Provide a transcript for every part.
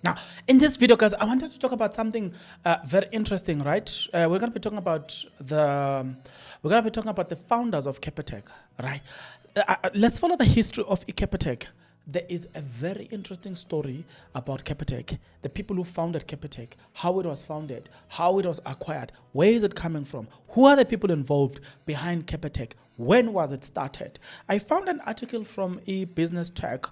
Now, in this video, guys, I wanted to talk about something very interesting, right? We're going to be talking about the founders of Capitec, right? Let's follow the history of Capitec. There is a very interesting story about Capitec, the people who founded Capitec, how it was founded, how it was acquired, where is it coming from, who are the people involved behind Capitec, when was it started. I found an article from Business Tech.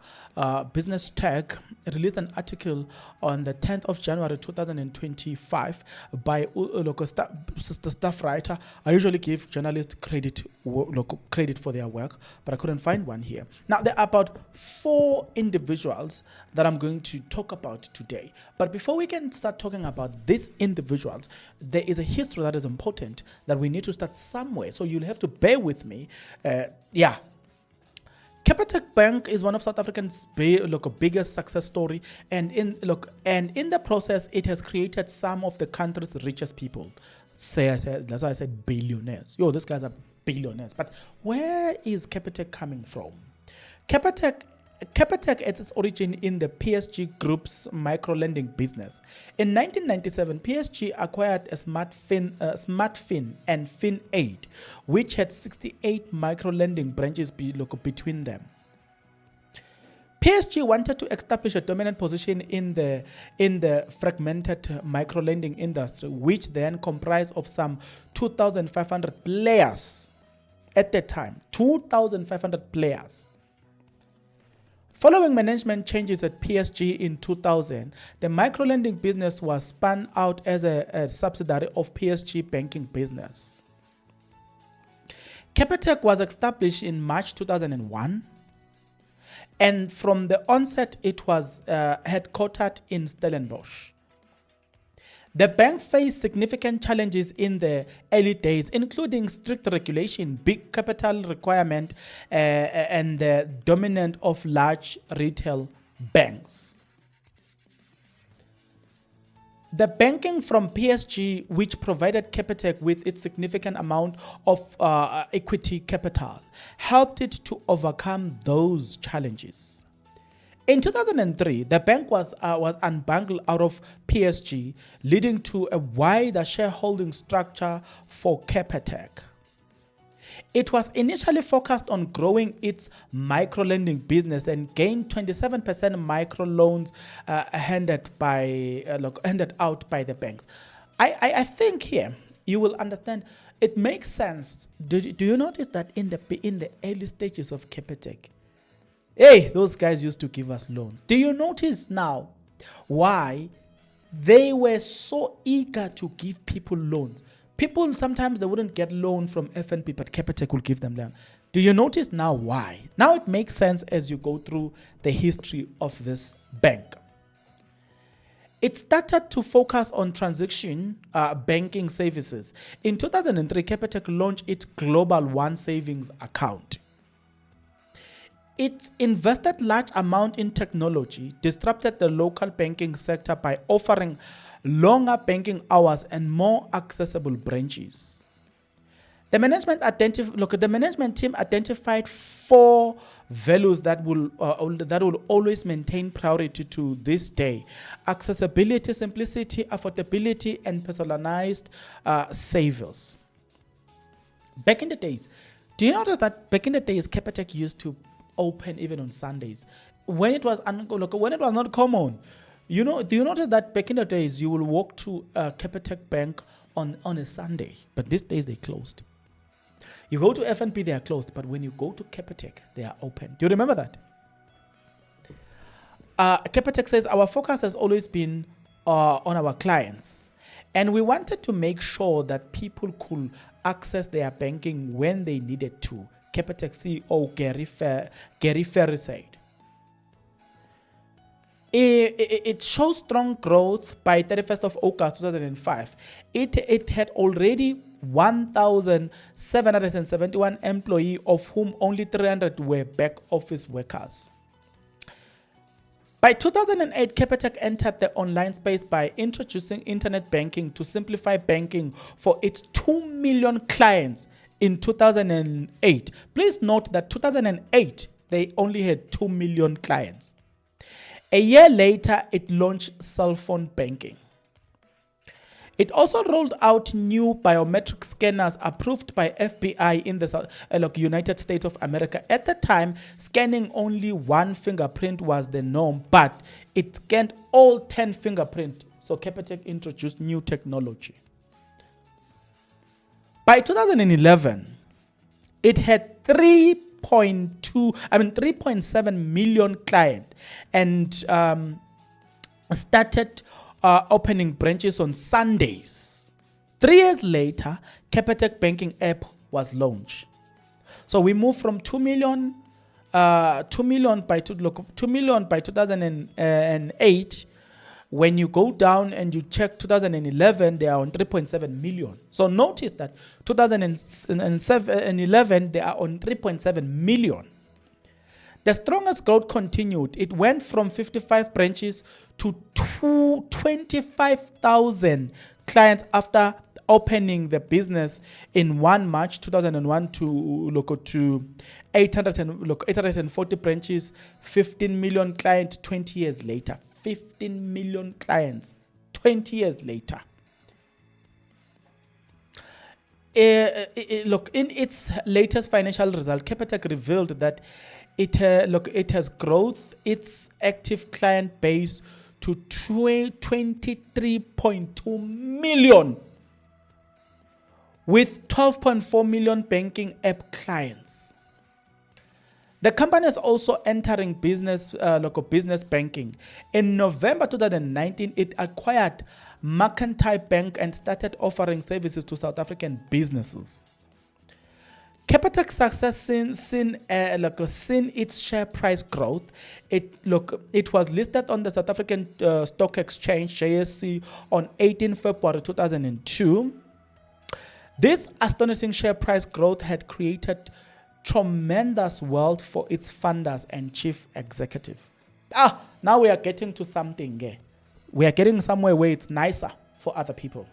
Business Tech released an article on the 10th of January 2025 by the staff writer. I usually give journalists credit for their work, but I couldn't find one here. Now, there are about 4 individuals that I'm going to talk about today. But before we can start talking about these individuals, there is a history that is important that we need to start somewhere. So you'll have to bear with me. Capitec Bank is one of South Africa's biggest success story, and in the process, it has created some of the country's richest people. That's why I said billionaires. These guys are billionaires. But where is Capitec coming from? Capitec at its origin in the PSG Group's micro-lending business. In 1997, PSG acquired a SmartFin and FinAid, which had 68 micro-lending branches between them. PSG wanted to establish a dominant position in the fragmented micro-lending industry, which then comprised of some 2,500 players at the time. 2,500 players. Following management changes at PSG in 2000, the microlending business was spun out as a subsidiary of PSG banking business. Capitec was established in March 2001, and from the onset, it was headquartered in Stellenbosch. The bank faced significant challenges in the early days, including strict regulation, big capital requirement, and the dominance of large retail banks. The banking from PSG, which provided Capitec with its significant amount of equity capital, helped it to overcome those challenges. In 2003, the bank was unbundled out of PSG, leading to a wider shareholding structure for Capitec. It was initially focused on growing its micro-lending business and gained 27% microloans handed out by the banks. I think here you will understand. It makes sense. Do you notice that in the early stages of Capitec, hey, those guys used to give us loans. Do you notice now why they were so eager to give people loans? People, sometimes they wouldn't get loan from FNB, but Capitec will give them loan. Do you notice now why? Now it makes sense as you go through the history of this bank. It started to focus on transaction banking services. In 2003, Capitec launched its Global One Savings account. It invested large amount in technology, disrupted the local banking sector by offering longer banking hours and more accessible branches. The management team identified 4 values that will always maintain priority to this day: accessibility, simplicity, affordability, and personalized savings. Back in the days, do you notice that back in the days, Capitec used to open even on Sundays when it was not common? Do you notice that back in the days you will walk to a Capitec Bank on a Sunday, but these days they closed. You go to FNB, they are closed, but when you go to Capitec, they are open. Do you remember that? Capitec says our focus has always been on our clients, and we wanted to make sure that people could access their banking when they needed to. Capitec CEO Gary Ferry said. It shows strong growth. By 31st of August 2005. It had already 1,771 employees, of whom only 300 were back office workers. By 2008, Capitec entered the online space by introducing internet banking to simplify banking for its 2 million clients in 2008. Please note that 2008, they only had 2 million clients. A year later, it launched cell phone banking. It also rolled out new biometric scanners approved by FBI in the United States of America. At the time, scanning only one fingerprint was the norm, but it scanned all 10 fingerprints. So Capitec introduced new technology. By 2011, it had 3.7 million clients and started opening branches on Sundays. 3 years later, Capitec banking app was launched. So we moved from 2 million by 2008. When you go down and you check 2011, they are on 3.7 million. So notice that 2011, they are on 3.7 million. The strongest growth continued. It went from 55 branches to 25,000 clients after opening the business in 1 March 2001 to 840 branches, 15 million clients 20 years later. 15 million clients 20 years later. Look, in its latest financial result, Capitec revealed that it has growth its active client base to 23.2 million, with 12.4 million banking app clients. The company is also entering local business banking. In November 2019, it acquired Mercantile Bank and started offering services to South African businesses. Capitec's success seen its share price growth. It was listed on the South African Stock Exchange (JSE) on 18 February 2002. This astonishing share price growth had created tremendous wealth for its founders and chief executive. Now we are getting to something. We are getting somewhere where it's nicer for other people.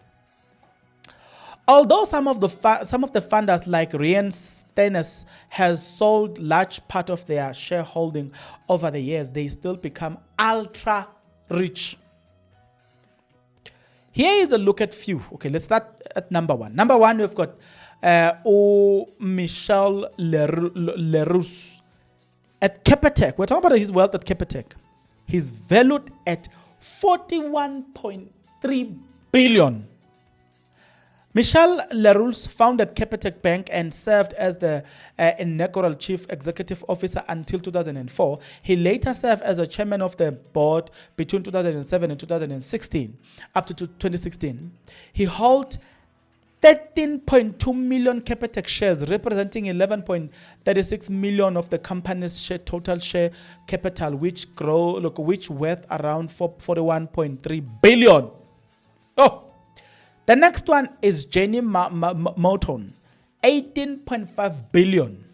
Although some of the funders like Rian Stennis has sold large part of their shareholding over the years, they still become ultra rich. Here is a look at few. Okay, let's start at number one. Number one, we've got Michel Leroux at Capitec. We're talking about his wealth at Capitec. He's valued at 41.3 billion. Michel Leroux founded Capitec Bank and served as the inaugural chief executive officer until 2004. He later served as a chairman of the board between 2007 and 2016, up to 2016. He held 13.2 million Capitec shares, representing 11.36 million of the company's total share capital, which worth around 41.3 billion. The next one is Jenny Morton, 18.5 billion.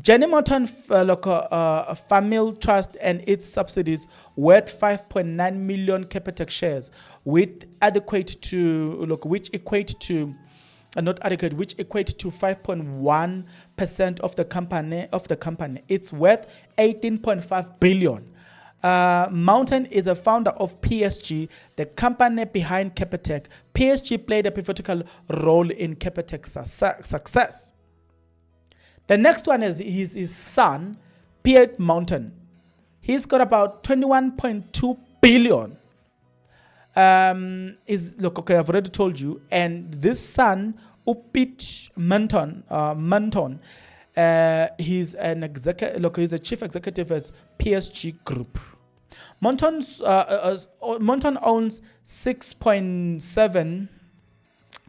Jenny Morton Family Trust and its subsidies worth 5.9 million Capitec shares, which equate to 5.1% of the company. It's worth 18.5 billion. Mountain is a founder of PSG, the company behind Capitec. PSG played a pivotal role in Capitec's success. The next one is his son, Pierre Mountain. He's got about 21.2 billion. I've already told you. And this son, Upit Manton, he's he's a chief executive at PSG Group. Monton owns 6.7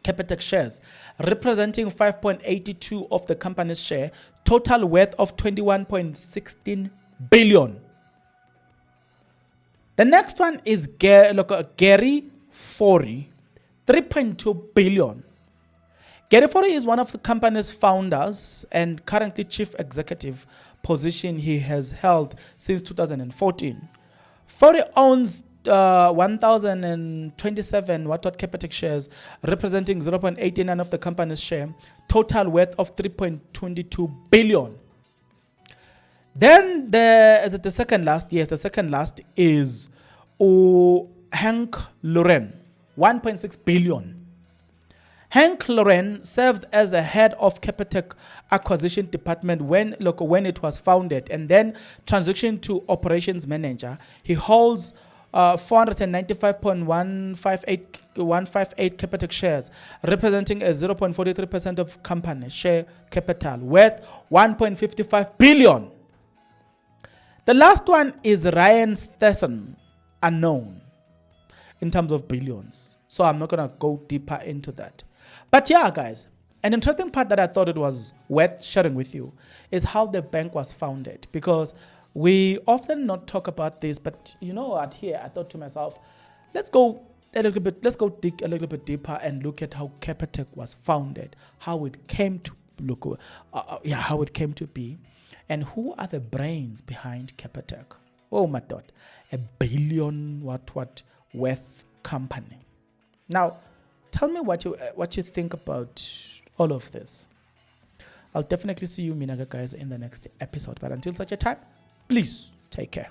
Capitec shares, representing 5.82 of the company's share, total worth of 21.16 billion. The next one is Gary Forey, 3.2 billion. Gary Forey is one of the company's founders and currently chief executive position he has held since 2014. Forey owns 1,027 Capitec shares, representing 0.89 of the company's share, total worth of 3.22 billion. Then is it the second last? Yes, the second last is Hank Loren, 1.6 billion. Hank Loren served as the head of Capitec acquisition department when it was founded, and then transitioned to operations manager. He holds 495.158 Capitec shares, representing a 0.43% of company share capital, worth 1.55 billion. The last one is Ryan Stetson, unknown in terms of billions. So I'm not going to go deeper into that. But yeah, guys, an interesting part that I thought it was worth sharing with you is how the bank was founded. Because we often not talk about this, but you know what, here I thought to myself, let's go dig a little bit deeper and look at how Capitec was founded, how it came to how it came to be, and who are the brains behind Capitec. Oh my God, a billion worth company. Now, tell me what you think about all of this. I'll definitely see you, Minaga guys, in the next episode. But until such a time, please take care.